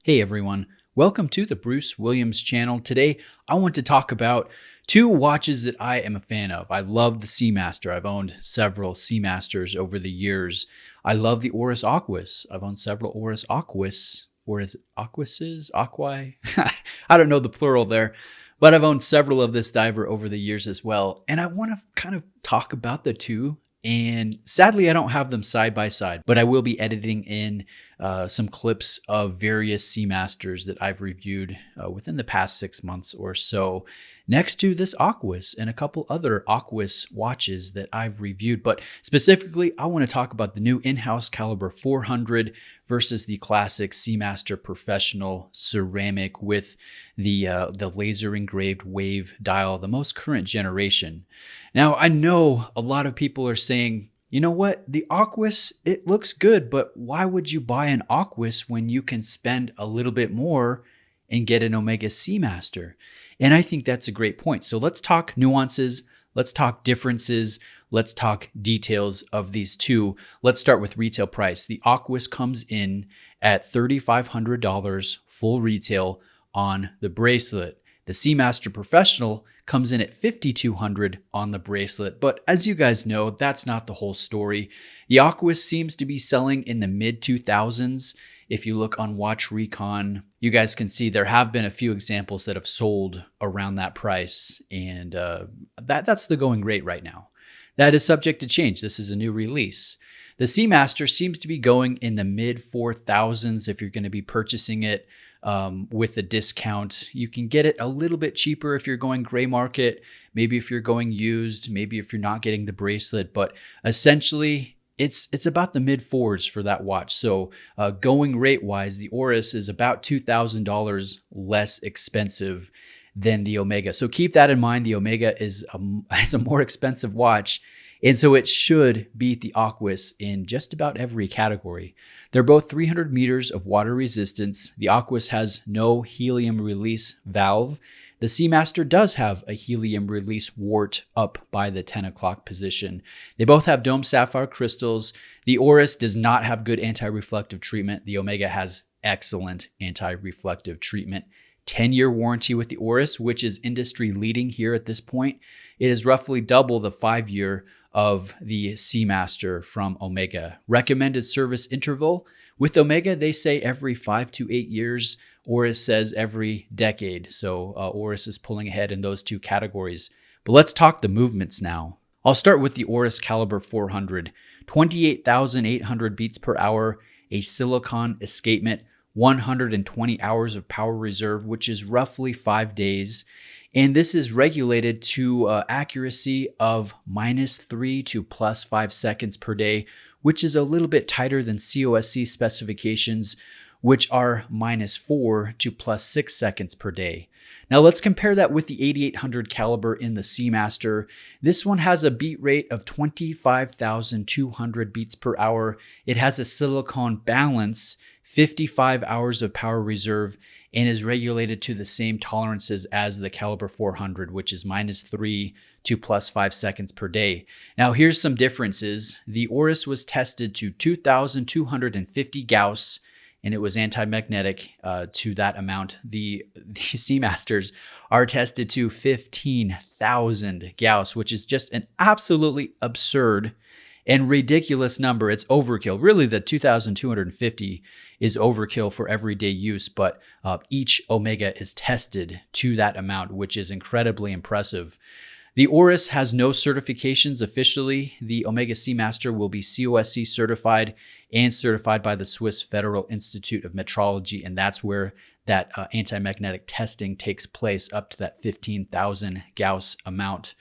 Hey everyone, welcome to the Bruce Williams channel. Today I want to talk about two watches that I am a fan of. I love the Seamaster. I've owned several Seamasters over the years. I love the Oris Aquis. I've owned several Oris Aquis. Or is it Aquises? Aqui? I don't know the plural there. But I've owned several of this diver over the years as well. And I want to kind of talk about the two. And sadly, I don't have them side by side, but I will be editing in some clips of various Seamasters that I've reviewed within the past 6 months or so, next to this Aquis and a couple other Aquis watches that I've reviewed. But specifically, I want to talk about the new in-house Calibre 400 versus the classic Seamaster Professional ceramic with the laser engraved wave dial, the most current generation. Now, I know a lot of people are saying, you know what, the Aquis, it looks good, but why would you buy an Aquis when you can spend a little bit more and get an Omega Seamaster? And I think that's a great point. So let's talk nuances, let's talk differences, let's talk details of these two. Let's start with retail price. The Aquis comes in at $3,500 full retail on the bracelet. The Seamaster Professional comes in at $5,200 on the bracelet. But as you guys know, that's not the whole story. The Aquis seems to be selling in the mid 2000s. If you look on Watch Recon, you guys can see there have been a few examples that have sold around that price. And that's the going rate right now. That is subject to change. This is a new release. The Seamaster seems to be going in the mid 4,000s if you're going to be purchasing it with a discount. You can get it a little bit cheaper if you're going gray market, maybe if you're going used, maybe if you're not getting the bracelet, but essentially it's about the mid fours for that watch. So going rate wise, the Oris is about $2,000 less expensive than the Omega. So keep that in mind. The Omega is a more expensive watch, and so it should beat the Aquis in just about every category. They're both 300 meters of water resistance. The Aquis has no helium release valve. The Seamaster does have a helium release wart up by the 10 o'clock position. They both have dome sapphire crystals. The Oris does not have good anti-reflective treatment. The Omega has excellent anti-reflective treatment. 10-year warranty with the Oris, which is industry leading here at this point. It is roughly double the 5-year of the Seamaster from Omega. Recommended service interval with Omega, they say every 5 to 8 years. Oris says every decade. So Oris is pulling ahead in those two categories. But let's talk the movements now. I'll start with the Oris Calibre 400. 28,800 beats per hour, a silicon escapement, 120 hours of power reserve, which is roughly 5 days. And this is regulated to accuracy of -3 to +5 seconds per day, which is a little bit tighter than COSC specifications, which are -4 to +6 seconds per day. Now let's compare that with the 8800 caliber in the Seamaster. This one has a beat rate of 25,200 beats per hour. It has a silicon balance, 55 hours of power reserve, and is regulated to the same tolerances as the Calibre 400, which is -3 to +5 seconds per day. Now here's some differences. The Oris was tested to 2,250 Gauss, and it was anti-magnetic to that amount. The Seamasters are tested to 15,000 Gauss, which is just an absolutely absurd and ridiculous number. It's overkill. Really, the 2,250 is overkill for everyday use, but each Omega is tested to that amount, which is incredibly impressive. The Oris has no certifications officially. The Omega Seamaster will be COSC certified and certified by the Swiss Federal Institute of Metrology, and that's where that anti-magnetic testing takes place up to that 15,000 Gauss amount.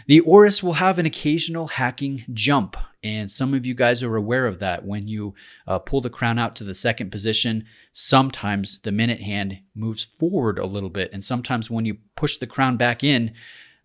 The Oris will have an occasional hacking jump, and some of you guys are aware of that. When you pull the crown out to the second position, sometimes the minute hand moves forward a little bit, and sometimes when you push the crown back in,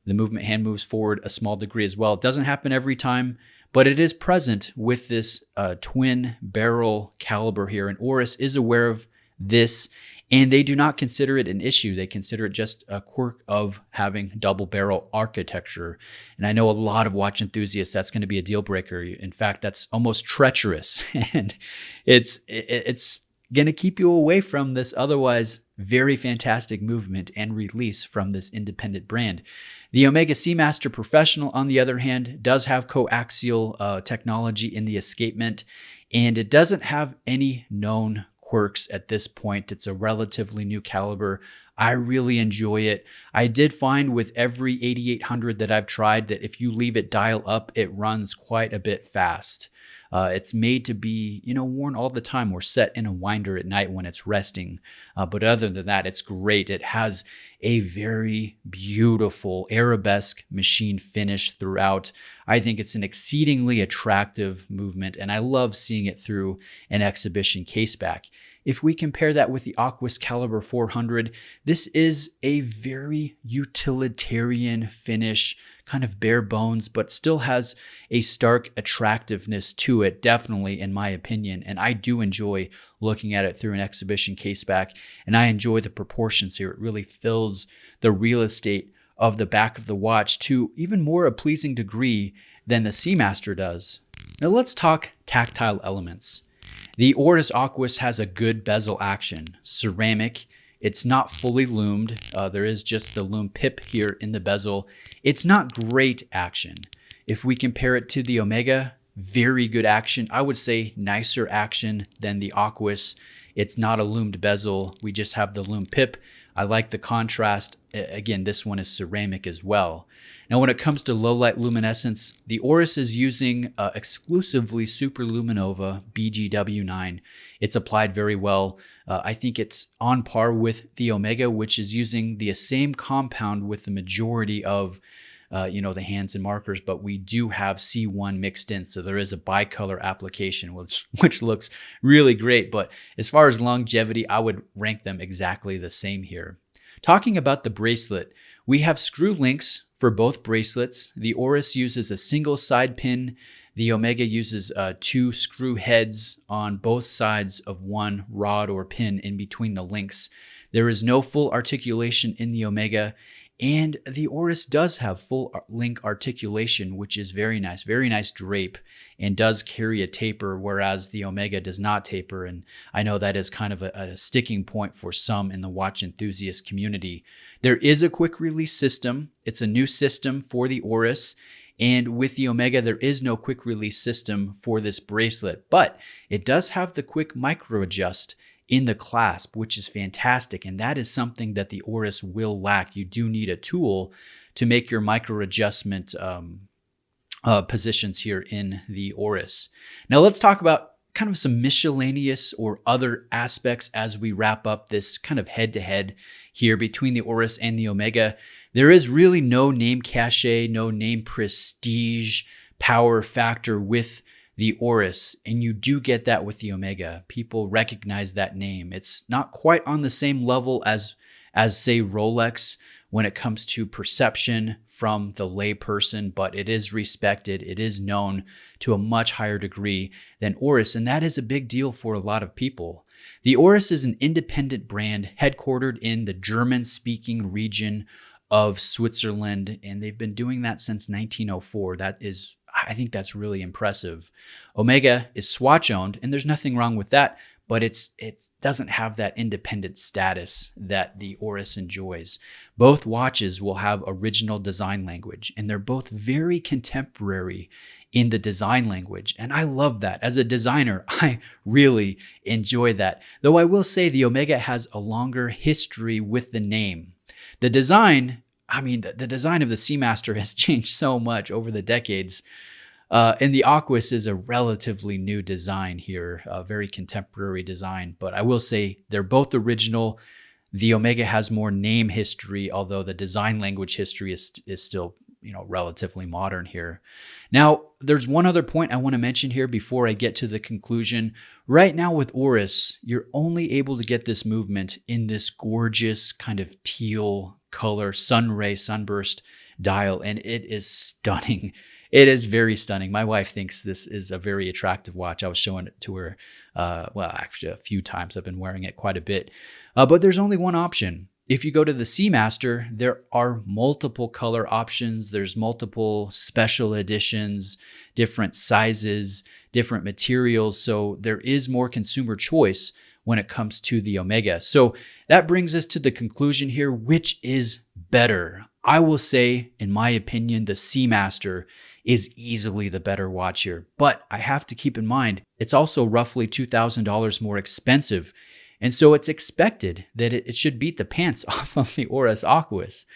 the movement hand moves forward a small degree as well. It doesn't happen every time, but it is present with this twin barrel caliber here, and Oris is aware of this, and they do not consider it an issue. They consider it just a quirk of having double barrel architecture. And I know a lot of watch enthusiasts, that's going to be a deal breaker. In fact, that's almost treacherous. And it's going to keep you away from this otherwise very fantastic movement and release from this independent brand. The Omega Seamaster Professional, on the other hand, does have coaxial technology in the escapement, and it doesn't have any known quirks at this point. It's a relatively new caliber. I really enjoy it. I did find with every 8800 that I've tried that if you leave it dial up, it runs quite a bit fast. It's made to be, worn all the time or set in a winder at night when it's resting. But other than that, it's great. It has a very beautiful arabesque machine finish throughout. I think it's an exceedingly attractive movement, and I love seeing it through an exhibition caseback. If we compare that with the Aquis Calibre 400, this is a very utilitarian finish, kind of bare bones, but still has a stark attractiveness to it, definitely in my opinion. And I do enjoy looking at it through an exhibition caseback, and I enjoy the proportions here. It really fills the real estate of the back of the watch to even more a pleasing degree than the Seamaster does. Now let's talk tactile elements. The Oris Aquis has a good bezel action, ceramic. It's not fully loomed. There is just the loom pip here in the bezel. It's not great action. If we compare it to the Omega, very good action. I would say nicer action than the Aquis. It's not a loomed bezel. We just have the loom pip. I like the contrast. Again, this one is ceramic as well. Now, when it comes to low light luminescence, the Oris is using exclusively Superluminova BGW9. It's applied very well. I think it's on par with the Omega, which is using the same compound with the majority of the hands and markers, but we do have C1 mixed in, so there is a bicolor application, which looks really great. But as far as longevity, I would rank them exactly the same here. Talking about the bracelet, we have screw links for both bracelets. The Oris uses a single side pin. The Omega uses 2 screw heads on both sides of one rod or pin in between the links. There is no full articulation in the Omega, and the Oris does have full link articulation, which is very nice drape, and does carry a taper, whereas the Omega does not taper. And I know that is kind of a sticking point for some in the watch enthusiast community. There is a quick release system. It's a new system for the Oris. And with the Omega, there is no quick release system for this bracelet, but it does have the quick micro adjust in the clasp, which is fantastic. And that is something that the Oris will lack. You do need a tool to make your micro adjustment positions here in the Oris. Now let's talk about kind of some miscellaneous or other aspects as we wrap up this kind of head-to-head here between the Oris and the Omega. There is really no name cachet, no name prestige, power factor with the Oris, and you do get that with the Omega. People recognize that name. It's not quite on the same level as say Rolex when it comes to perception from the layperson, but it is respected. It is known to a much higher degree than Oris, and that is a big deal for a lot of people. The Oris is an independent brand headquartered in the German-speaking region of Switzerland, and they've been doing that since 1904. I think that's really impressive. Omega is Swatch owned, and there's nothing wrong with that, but it doesn't have that independent status that the Oris enjoys. Both watches will have original design language, and they're both very contemporary in the design language. And I love that. As a designer, I really enjoy that. Though I will say the Omega has a longer history with the name. The design of the Seamaster has changed so much over the decades. And the Aquis is a relatively new design here, a very contemporary design. But I will say they're both original. The Omega has more name history, although the design language history is still relatively modern here. Now, there's one other point I want to mention here before I get to the conclusion. Right now with Oris, you're only able to get this movement in this gorgeous kind of teal color, sunburst dial, and it is stunning. It is very stunning. My wife thinks this is a very attractive watch. I was showing it to her, actually a few times. I've been wearing it quite a bit. But there's only one option. If you go to the Seamaster, there are multiple color options. There's multiple special editions, different sizes, different materials. So there is more consumer choice. when it comes to the Omega. So that brings us to the conclusion here, which is better? I will say, in my opinion, the Seamaster is easily the better watch here. But I have to keep in mind, it's also roughly $2,000 more expensive. And so it's expected that it should beat the pants off of the Oris Aquis.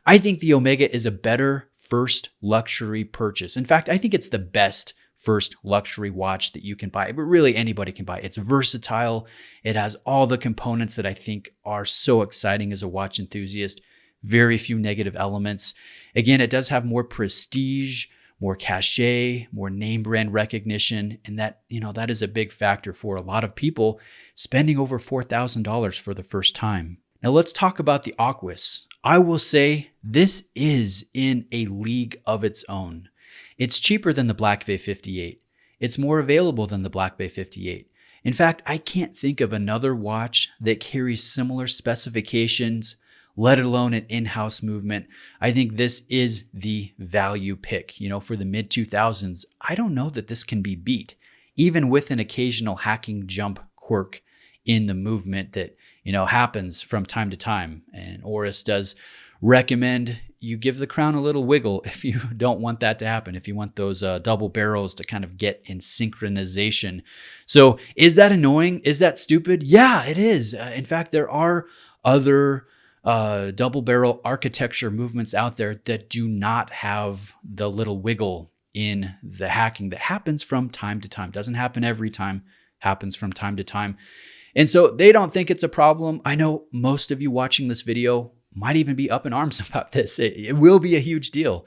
I think the Omega is a better first luxury purchase. In fact, I think it's the best first luxury watch that you can buy, but really anybody can buy. It's versatile. It has all the components that I think are so exciting as a watch enthusiast. Very few negative elements. Again, it does have more prestige, more cachet, more name brand recognition, and that is a big factor for a lot of people spending over $4,000 for the first time. Now let's talk about the Aquis. I will say this is in a league of its own. It's cheaper than the Black Bay 58. It's more available than the Black Bay 58. In fact, I can't think of another watch that carries similar specifications, let alone an in-house movement. I think this is the value pick. For the mid-2000s, I don't know that this can be beat, even with an occasional hacking jump quirk in the movement that, happens from time to time. And Oris does recommend you give the crown a little wiggle if you don't want that to happen, if you want those double barrels to kind of get in synchronization. So is that annoying? Is that stupid? Yeah, it is. In fact, there are other double barrel architecture movements out there that do not have the little wiggle in the hacking that happens from time to time. Doesn't happen every time, happens from time to time. And so they don't think it's a problem. I know most of you watching this video might even be up in arms about this. It will be a huge deal,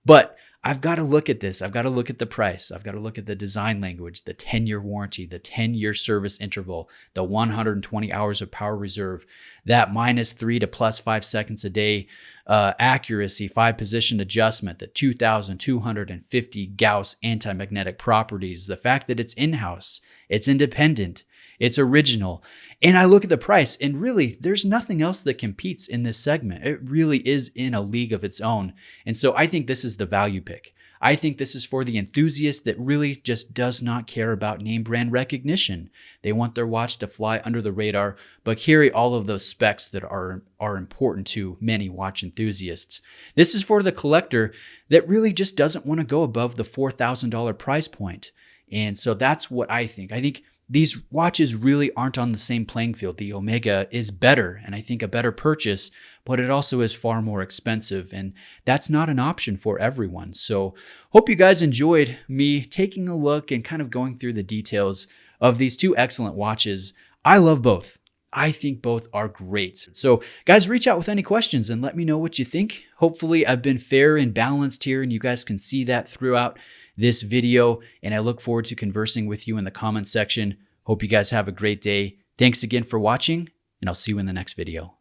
but I've got to look at this. I've got to look at the price. I've got to look at the design language, the 10-year warranty, the 10-year service interval, the 120 hours of power reserve, that -3 to +5 seconds a day accuracy, 5-position adjustment, the 2,250 Gauss anti-magnetic properties, the fact that it's in-house, it's independent, it's original. And I look at the price, and really, there's nothing else that competes in this segment. It really is in a league of its own. And so I think this is the value pick. I think this is for the enthusiast that really just does not care about name brand recognition. They want their watch to fly under the radar, but carry all of those specs that are important to many watch enthusiasts. This is for the collector that really just doesn't want to go above the $4,000 price point. And so that's what I think. I think these watches really aren't on the same playing field. The Omega is better, and I think a better purchase, but it also is far more expensive, and that's not an option for everyone. So hope you guys enjoyed me taking a look and kind of going through the details of these two excellent watches. I love both. I think both are great. So guys, reach out with any questions and let me know what you think. Hopefully I've been fair and balanced here, and you guys can see that throughout this video, and I look forward to conversing with you in the comments section. Hope you guys have a great day. Thanks again for watching, and I'll see you in the next video.